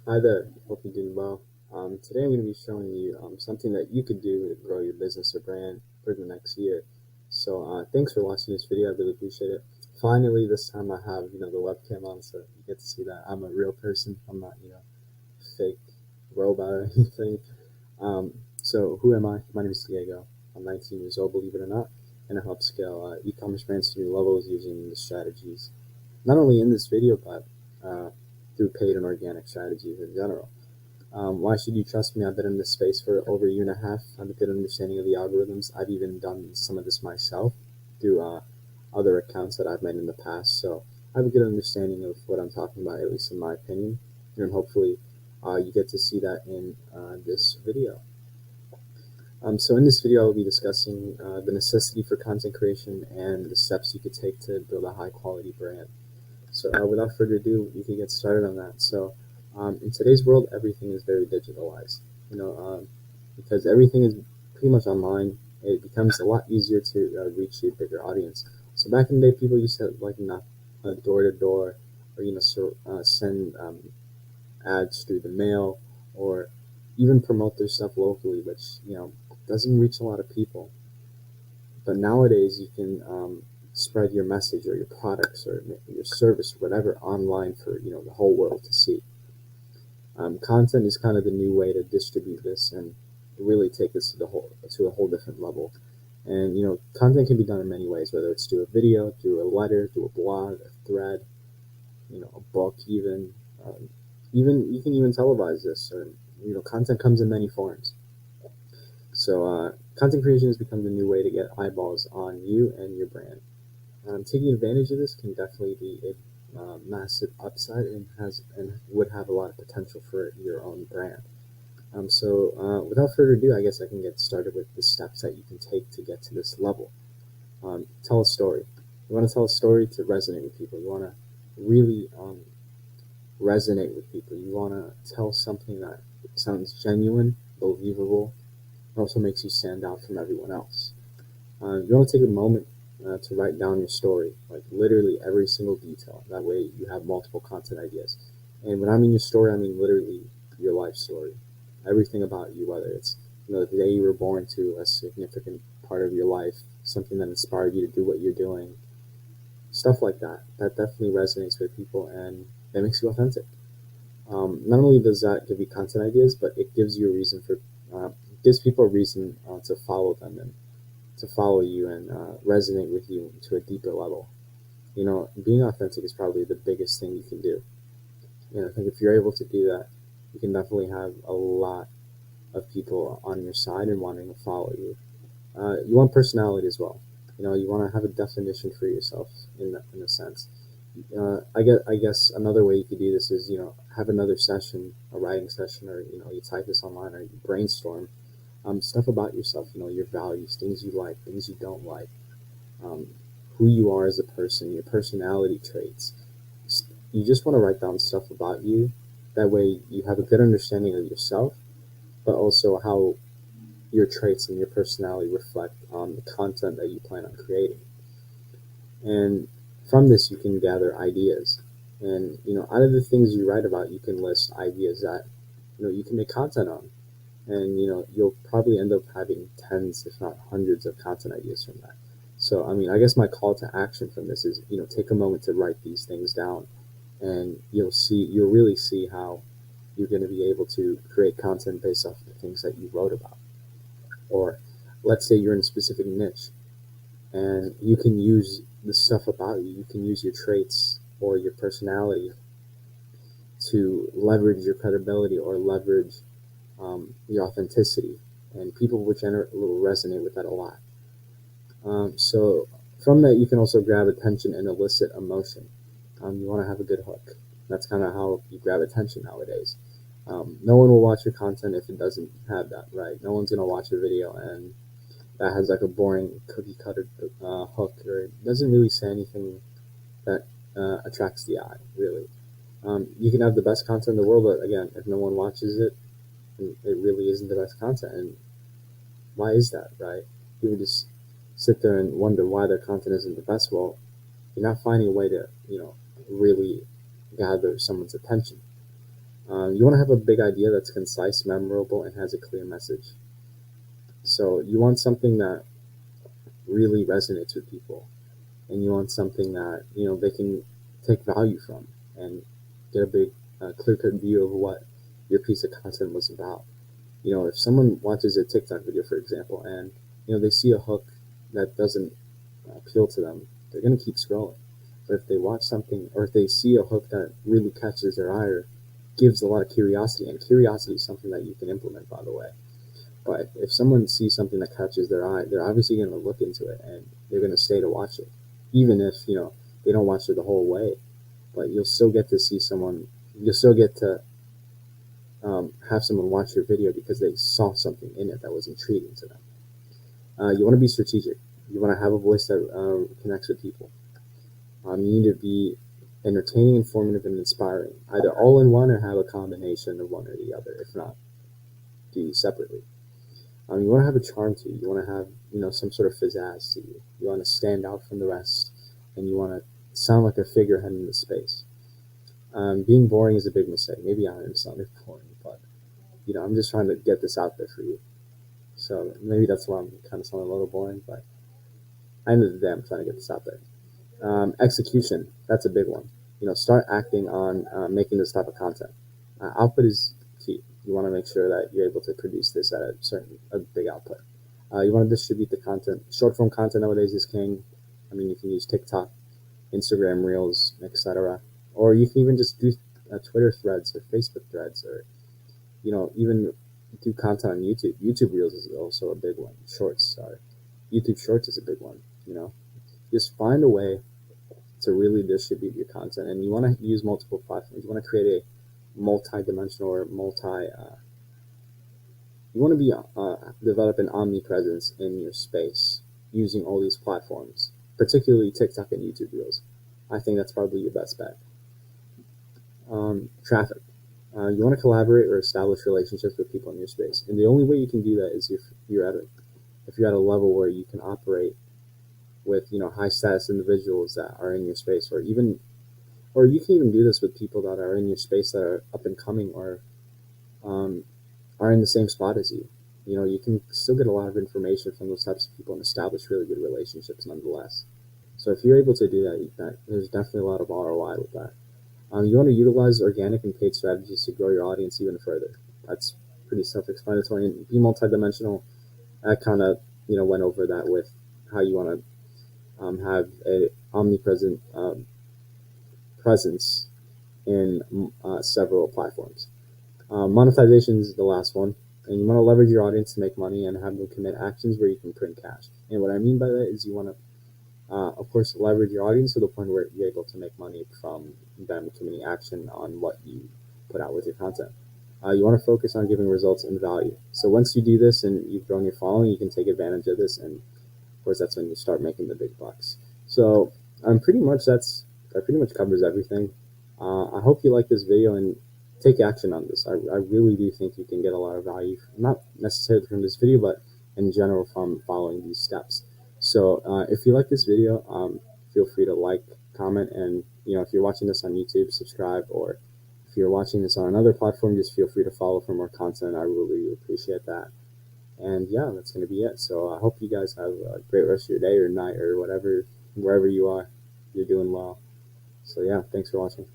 Hi there, hope you're doing well. Today I'm going to be showing you something that you could do to grow your business or brand for the next year. So thanks for watching this video, I really appreciate it. Finally, this time I have, the webcam on so you get to see that I'm a real person. I'm not, fake robot or anything. So who am I? My name is Diego. I'm 19 years old, believe it or not, and I help scale e-commerce brands to new levels using the strategies, not only in this video, but uh, through paid and organic strategies in general. Why should you trust me? I've been in this space for over a year and a half. I have a good understanding of the algorithms. I've even done some of this myself through other accounts that I've made in the past. So I have a good understanding of what I'm talking about, at least in my opinion. And hopefully you get to see that in this video. So in this video, I will be discussing the necessity for content creation and the steps you could take to build a high quality brand. So without further ado, we can get started on that. So in today's world, everything is very digitalized, because everything is pretty much online. It becomes a lot easier to reach a bigger audience. So back in the day, people used to like knock door to door, or send ads through the mail, or even promote their stuff locally, which doesn't reach a lot of people. But nowadays, you can spread your message or your products or your service or whatever online for the whole world to see. Content is kind of the new way to distribute this and really take this to a whole different level. And content can be done in many ways, whether it's through a video, through a letter, through a blog, a thread, a book, even. Even you can even televise this, or content comes in many forms. So content creation has become the new way to get eyeballs on you and your brand. Taking advantage of this can definitely be a massive upside and would have a lot of potential for your own brand. So without further ado, I guess I can get started with the steps that you can take to get to this level. Tell a story. You want to tell a story to resonate with people. You want to really resonate with people. You want to tell something that sounds genuine, believable, and also makes you stand out from everyone else. You want to take a moment to write down your story, like literally every single detail. That way you have multiple content ideas. And when I mean your story, I mean literally your life story. Everything about you, whether it's the day you were born to a significant part of your life, something that inspired you to do what you're doing, stuff like that. That definitely resonates with people and that makes you authentic. Not only does that give you content ideas, but it gives you a reason for gives people a reason to follow them and to follow you and resonate with you to a deeper level. Being authentic is probably the biggest thing you can do. I think if you're able to do that, you can definitely have a lot of people on your side and wanting to follow you. You want personality as well. You want to have a definition for yourself in a sense. I guess another way you could do this is have another session, a writing session, or you type this online or you brainstorm stuff about yourself. Your values, things you like, things you don't like, um, who you are as a person, your personality traits. You just want to write down stuff about you. That way, you have a good understanding of yourself, but also how your traits and your personality reflect on the content that you plan on creating. And from this, you can gather ideas. And out of the things you write about, you can list ideas that you can make content on. And you'll probably end up having tens, if not hundreds, of content ideas from that. So I guess my call to action from this is take a moment to write these things down, and you'll really see how you're going to be able to create content based off the things that you wrote about. Or let's say you're in a specific niche and you can use the stuff about you. You can use your traits or your personality to leverage your credibility or leverage your authenticity, and people will resonate with that a lot. So from that, you can also grab attention and elicit emotion. You want to have a good hook. That's kind of how you grab attention nowadays. No one will watch your content if it doesn't have that, right? No one's gonna watch a video and that has like a boring cookie cutter hook, or it doesn't really say anything that attracts the eye, really. You can have the best content in the world, but again, if no one watches it, it really isn't the best content. And why is that, right? People just sit there and wonder why their content isn't the best. Well, you're not finding a way to, really gather someone's attention. You want to have a big idea that's concise, memorable, and has a clear message. So you want something that really resonates with people, and you want something that they can take value from and get a big, clear-cut view of what your piece of content was about. If someone watches a TikTok video, for example, and they see a hook that doesn't appeal to them, they're gonna keep scrolling. But if they watch something, or if they see a hook that really catches their eye or gives a lot of curiosity, and curiosity is something that you can implement, by the way. But if someone sees something that catches their eye, they're obviously going to look into it and they're going to stay to watch it, even if they don't watch it the whole way. But you'll still get to see someone. You'll still get to have someone watch your video because they saw something in it that was intriguing to them. You want to be strategic. You want to have a voice that connects with people. You need to be entertaining, informative, and inspiring. Either all in one or have a combination of one or the other. If not, do you separately. You want to have a charm to you. You want to have some sort of pizzazz to you. You want to stand out from the rest, and you want to sound like a figurehead in the space. Being boring is a big mistake. Maybe I am sounding boring, but I'm just trying to get this out there for you. So maybe that's why I'm kind of sounding a little boring, but at the end of the day, I'm trying to get this out there. Execution, that's a big one. Start acting on making this type of content. Output is key. You want to make sure that you're able to produce this at a big output. You want to distribute the content. Short form content nowadays is king. I mean, you can use TikTok, Instagram Reels, etc. Or you can even just do Twitter threads or Facebook threads, or even do content on YouTube. YouTube Reels is also a big one. Shorts, sorry. YouTube Shorts is a big one. Just find a way to really distribute your content, and you want to use multiple platforms. You want to create a multi-dimensional or you want to be develop an omnipresence in your space using all these platforms, particularly TikTok and YouTube Reels. I think that's probably your best bet. Traffic. You want to collaborate or establish relationships with people in your space, and the only way you can do that is if you're at a level where you can operate with high status individuals that are in your space, or you can even do this with people that are in your space that are up and coming, or are in the same spot as you. You can still get a lot of information from those types of people and establish really good relationships nonetheless. So if you're able to do that, there's definitely a lot of ROI with that. You want to utilize organic and paid strategies to grow your audience even further. That's pretty self-explanatory. And be multidimensional. I kind of went over that with how you want to have a omnipresent presence in several platforms. Monetization is the last one, and you want to leverage your audience to make money and have them commit actions where you can print cash. And what I mean by that is you want to, of course, leverage your audience to the point where you're able to make money from them committing action on what you put out with your content. You want to focus on giving results and value. So once you do this and you've grown your following, you can take advantage of this, and of course that's when you start making the big bucks. So that pretty much covers everything. I hope you like this video and take action on this. I really do think you can get a lot of value, not necessarily from this video, but in general from following these steps. So if you like this video, feel free to like, comment, and if you're watching this on YouTube, subscribe, or if you're watching this on another platform, just feel free to follow for more content. I really appreciate that. And yeah, that's going to be it. So I hope you guys have a great rest of your day or night or whatever, wherever you are, you're doing well. So yeah, thanks for watching.